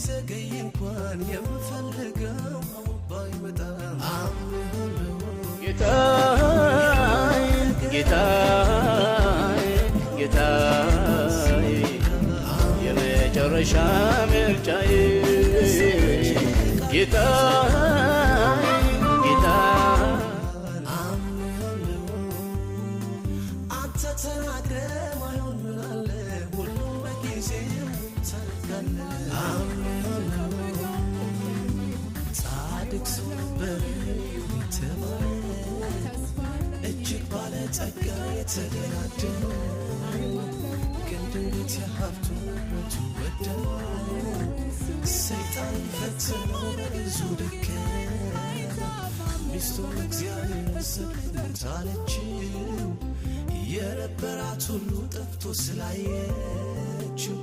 ቢዘገይ እንኳን የምፈልገው ባይመጣም ጌታዬ ጌታዬ ጌታዬ የመጨረሻ ምርጫዬ ጌታዬ ጌታዬ አንተ ተናግረህ ማይሆን ምን አለ ሁሉም በጊዜው ጻድቅ ሰው ነበር የተባለ እጅግ ባለጸጋ የተደላደለ ግን ድንገት የሀብቱ ውበቱ ወደደ ሰይጣን ፈተነው በብዙ ደከመ ሚስቱን እግዚአብሔር ሰጥታለችው የነበራት ሁሉ ጠፍቶ ስላየችው